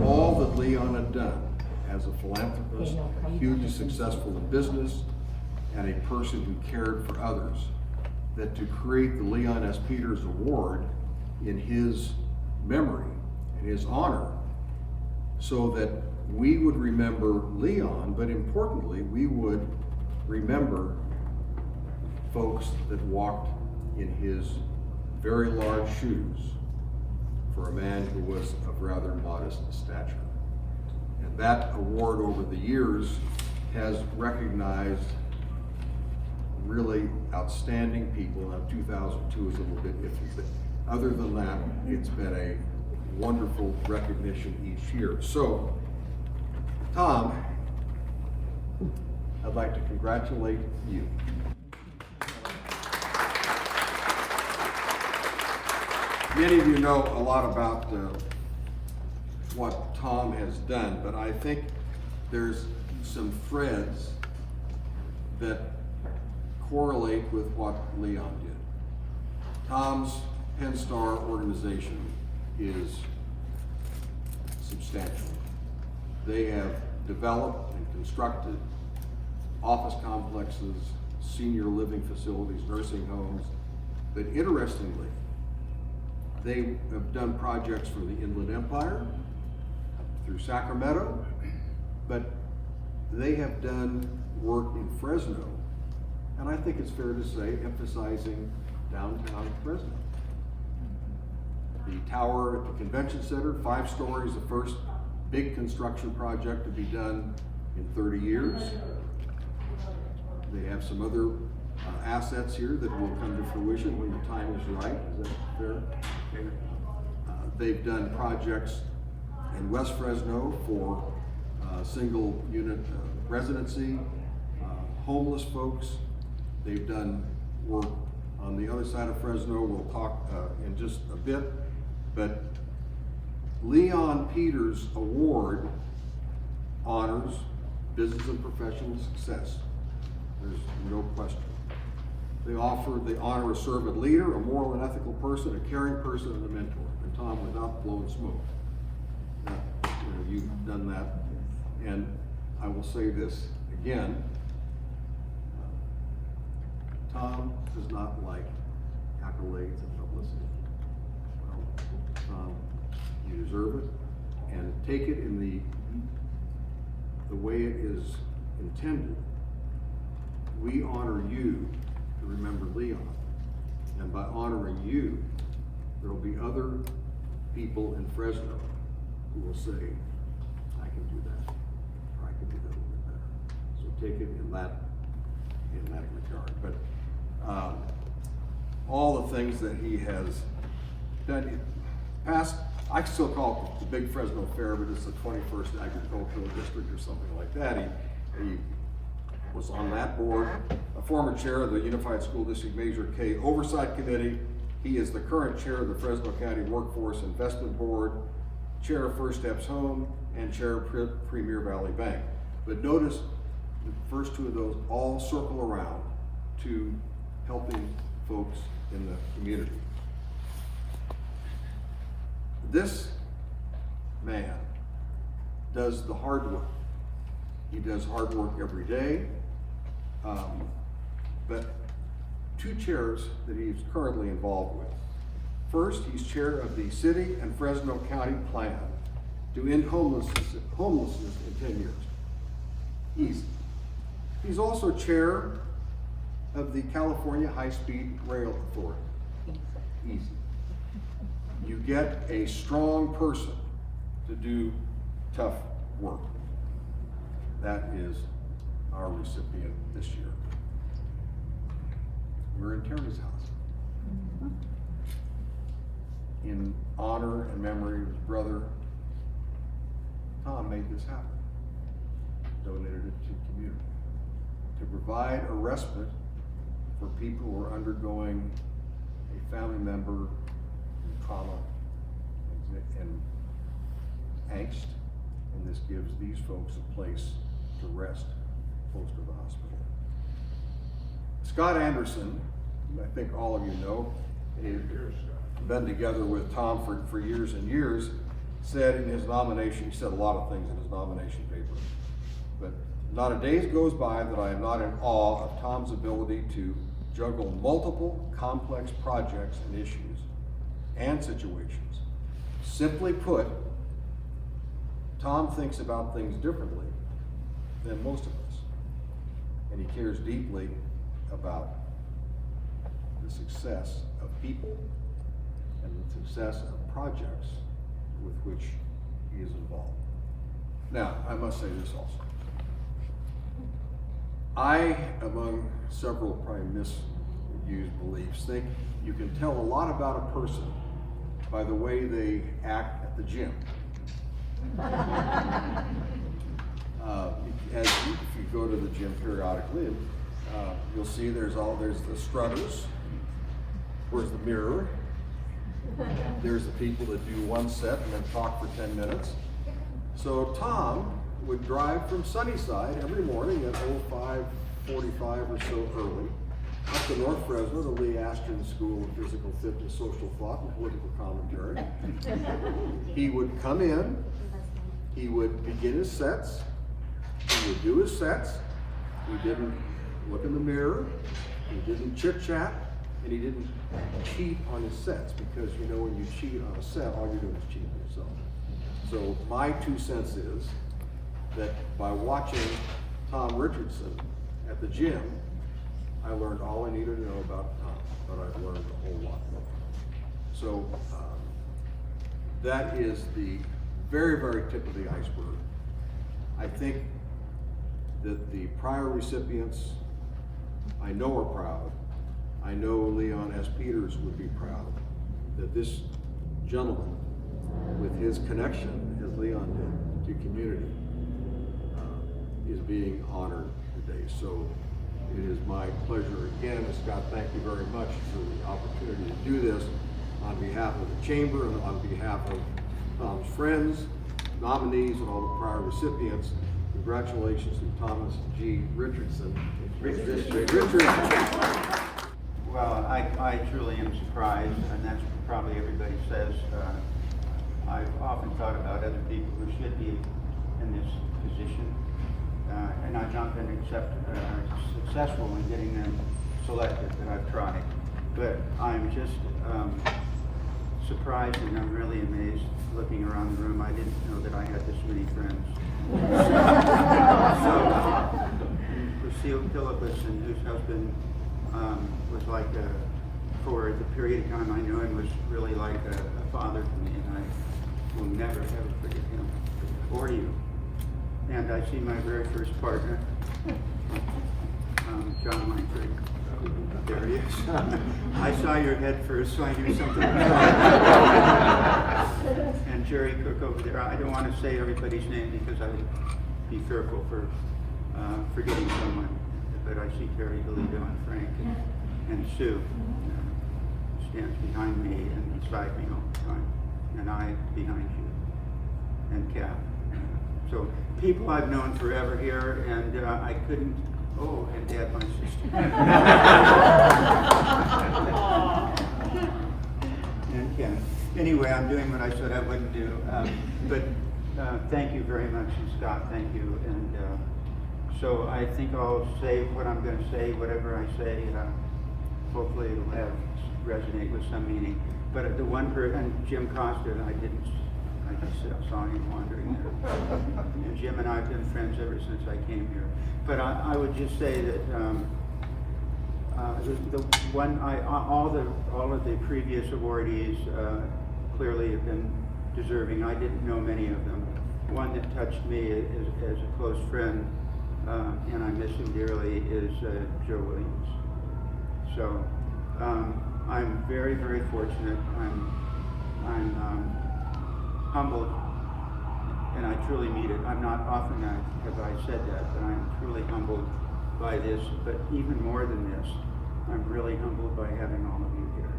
All that Leon had done as a philanthropist, hugely successful in business, and a person who cared for others, that to create the Leon S. Peters Award in his memory, in his honor, so that we would remember Leon, but importantly, we would remember folks that walked in his very large shoes for a man who was of rather modest stature. And that award over the years has recognized really outstanding people. Now 2002 is a little bit iffy, but other than that, it's been a wonderful recognition each year. So, Tom, I'd like to congratulate you. Many of you know a lot about what Tom has done, but I think there's some threads that correlate with what Leon did. Tom's Penn Star organization is substantial. They have developed and constructed office complexes, senior living facilities, nursing homes, but interestingly, they have done projects from the Inland Empire through Sacramento, but they have done work in Fresno, and I think it's fair to say emphasizing downtown Fresno. The tower at the convention center, 5 stories, the first big construction project to be done in 30 years. They have some other assets here that will come to fruition when the time is right. Is that fair? They've done projects in West Fresno for single unit residency, homeless folks. They've done work on the other side of Fresno. We'll talk in just a bit, but Leon Peters Award honors business and professional success. There's no question. They honor a servant leader, a moral and ethical person, a caring person, and a mentor. And Tom, without blowing smoke, you've done that. And I will say this again, Tom does not like accolades and publicity. Well, Tom, you deserve it, and take it in the way it is intended. We honor you to remember Leon, and by honoring you, there will be other people in Fresno who will say, I can do that, or I can do that a little bit better. So take it in that regard. But all the things that he has done, past, I still call it the Big Fresno Fair, but it's the 21st Agricultural District or something like that. He was on that board, a former chair of the Unified School District Major K Oversight Committee. He is the current chair of the Fresno County Workforce Investment Board, chair of First Steps Home, and chair of Premier Valley Bank. But notice the first 2 of those all circle around to helping folks in the community. This man does the hard work. He does hard work every day. But 2 chairs that he's currently involved with. First, he's chair of the City and Fresno County Plan to end homelessness in 10 years. Easy. He's also chair of the California High-Speed Rail Authority. Easy. You get a strong person to do tough work. That is our recipient this year. We're in Terry's house. In honor and memory of his brother, Tom made this happen. Donated it to the community to provide a respite for people who are undergoing a family member trauma and angst, and this gives these folks a place to rest close to the hospital. Scott Anderson, I think all of you know, he'd been together with Tom for years and years, said in his nomination, he said a lot of things in his nomination paper, but not a day goes by that I am not in awe of Tom's ability to juggle multiple complex projects and issues and situations. Simply put, Tom thinks about things differently than most of us, and he cares deeply about the success of people and the success of projects with which he is involved. Now, I must say this also. I, among several probably misused beliefs, think you can tell a lot about a person by the way they act at the gym. If you go to the gym periodically, you'll see there's the strutters, where's the mirror, there's the people that do one set and then talk for 10 minutes. So Tom would drive from Sunnyside every morning at 5:45 or so early up to North Fresno to Lee Ashton School of Physical Fitness, Social Thought, and Political Commentary. He would come in, he would begin his sets, he would do his sets, he didn't look in the mirror, he didn't chit-chat, and he didn't cheat on his sets, because you know when you cheat on a set, all you're doing is cheating yourself. So my 2 cents is that by watching Tom Richardson at the gym, I learned all I needed to know about Tom, but I've learned a whole lot more. So that is the very, very tip of the iceberg. I think that the prior recipients, I know are proud. I know Leon S. Peters would be proud that this gentleman, with his connection, as Leon did, to community, is being honored today. So it is my pleasure again, and Scott, thank you very much for the opportunity to do this on behalf of the Chamber and on behalf of Tom's friends, nominees, and all the prior recipients. Congratulations to Thomas G. Richardson. Well, I truly am surprised, and that's what probably everybody says. I've often thought about other people who should be in this position, and I've not been successful in getting them selected, but I've tried. But I'm just surprised, and I'm really amazed looking around the room. I didn't know that I had this many friends. So, Lucille Phillipson, whose husband was like for the period of time I knew him, was really like a father to me, and I will never ever forget him or you. And I see my very first partner, John Langford. There he is. I saw your head first, so I knew something was wrong. And Jerry Cook over there. I don't want to say everybody's name because I would be fearful for forgetting someone. But I see Terry Galito and Frank and Sue stands behind me and beside me all the time, and I behind you, and Cap. So people I've known forever here, and I couldn't. Oh, and Dad, my sister. And Ken. Anyway, I'm doing what I said I wouldn't do. But thank you very much, and Scott, thank you. And so I think I'll say what I'm going to say, whatever I say. Hopefully it'll resonate with some meaning. But the one person, Jim Costa, I just saw him wandering there. And Jim and I have been friends ever since I came here. But I would just say that all of the previous awardees clearly have been deserving. I didn't know many of them. One that touched me as a close friend, and I miss him dearly, is Joe Williams. So I'm very, very fortunate. I'm humbled, and I truly mean it. I'm not often have I said that, but I'm truly humbled by this. But even more than this, I'm really humbled by having all of you here.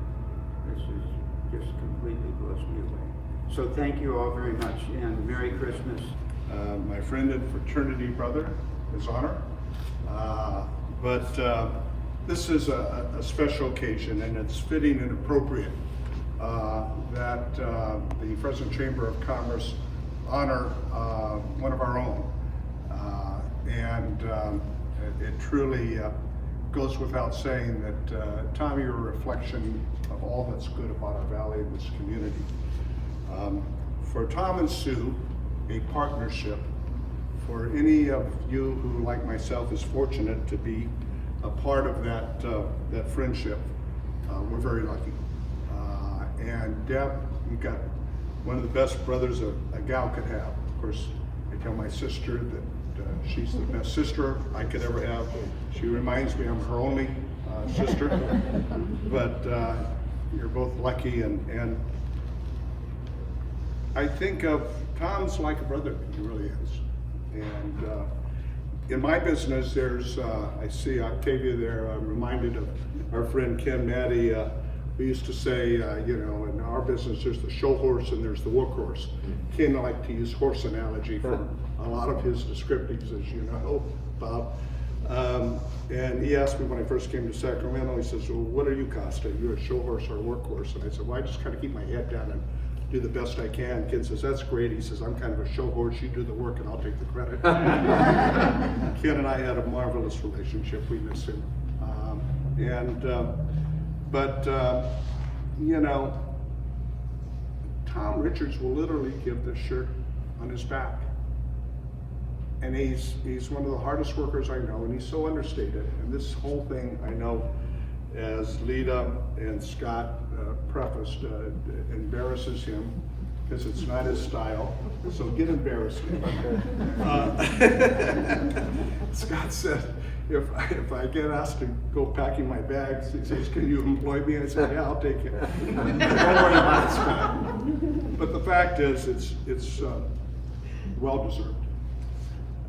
This is just completely blows me away. So thank you all very much, and Merry Christmas. My friend and fraternity brother, His Honor. But This is a special occasion, and it's fitting and appropriate that the Fresno Chamber of Commerce honor one of our own. It truly goes without saying that, Tom, you're a reflection of all that's good about our valley and this community. For Tom and Sue, a partnership. For any of you who, like myself, is fortunate to be a part of that friendship, we're very lucky. And Deb, you've got one of the best brothers a gal could have. Of course, I tell my sister that she's the best sister I could ever have. She reminds me I'm her only sister. But you're both lucky, and I think of Tom's like a brother. He really is. And in my business, there's, I see Octavia there, I'm reminded of our friend Ken Maddie. We used to say, you know, in our business, there's the show horse and there's the work horse. Ken liked to use horse analogy for a lot of his descriptives, as you know, Bob. And he asked me when I first came to Sacramento, he says, well, what are you, Costa? You're a show horse or a work horse? And I said, well, I just kind of keep my head down and do the best I can. Ken says, that's great. He says, I'm kind of a show horse. You do the work and I'll take the credit. Ken and I had a marvelous relationship. We miss him. You know, Tom Richards will literally give the shirt on his back. And he's one of the hardest workers I know, and he's so understated. And this whole thing, I know, as Lita and Scott prefaced, embarrasses him because it's not his style. So get embarrassed. Scott said, if I get asked to go packing my bags, he says, can you employ me? I said, yeah, I'll take it. Don't worry about it, Scott. But the fact is, it's well-deserved.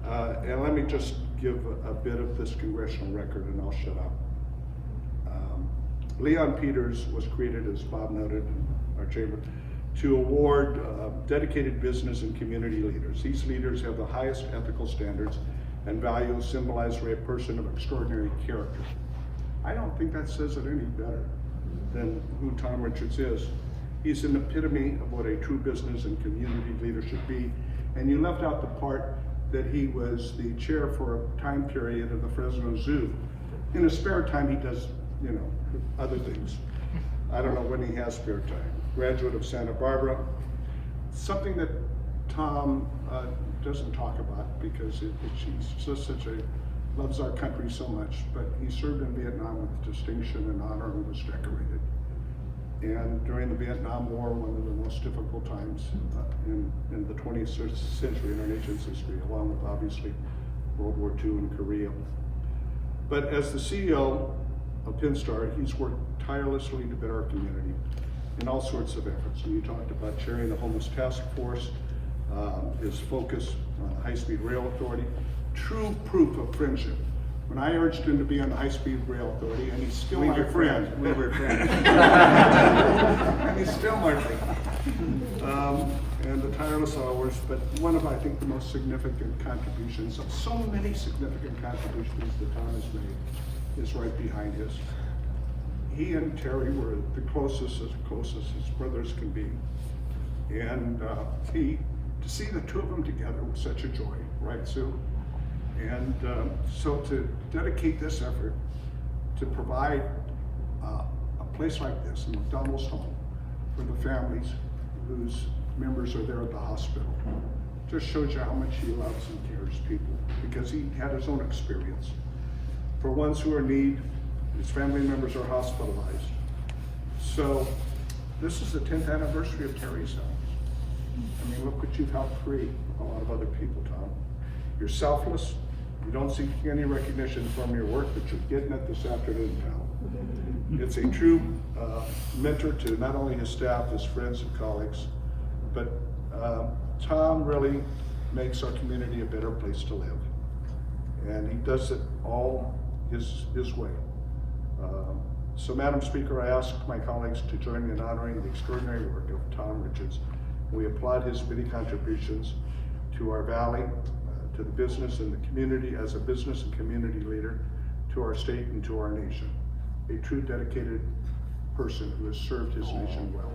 And let me just give a bit of this congressional record and I'll shut up. Leon Peters was created, as Bob noted, in our chamber, to award dedicated business and community leaders. These leaders have the highest ethical standards and values symbolized by a person of extraordinary character. I don't think that says it any better than who Tom Richards is. He's an epitome of what a true business and community leader should be. And you left out the part that he was the chair for a time period of the Fresno Zoo. In his spare time, he does, you know, other things. I don't know when he has spare time. Graduate of Santa Barbara. Something that Tom doesn't talk about because he's just loves our country so much, but he served in Vietnam with distinction and honor and was decorated. And during the Vietnam War, one of the most difficult times in the 20th century in our nation's history, along with obviously World War II and Korea. But as the CEO of Pinstar, he's worked tirelessly to better our community in all sorts of efforts. And you talked about chairing the homeless task force, his focus on the high-speed rail authority, true proof of friendship. When I urged him to be on the high-speed rail authority, and he's still my friend. We were friends. And he's still my friend. And the tireless hours, but one of, I think, the most significant contributions, of so many significant contributions that Tom has made, is right behind his. He and Terry were the closest as brothers can be. And to see the two of them together was such a joy, right, Sue? And so to dedicate this effort to provide a place like this, a McDonald's home, for the families whose members are there at the hospital, just shows you how much he loves and cares people, because he had his own experience. For ones who are in need, his family members are hospitalized. So this is the 10th anniversary of Terry's house. I mean, look what you've helped create a lot of other people, Tom. You're selfless. You don't seek any recognition from your work, but you're getting it this afternoon, pal. It's a true mentor to not only his staff, his friends and colleagues, but Tom really makes our community a better place to live. And he does it all his way. So Madam Speaker, I ask my colleagues to join me in honoring the extraordinary work of Tom Richards. We applaud his many contributions to our valley, to the business and the community as a business and community leader, to our state and to our nation. A true dedicated person who has served his nation well.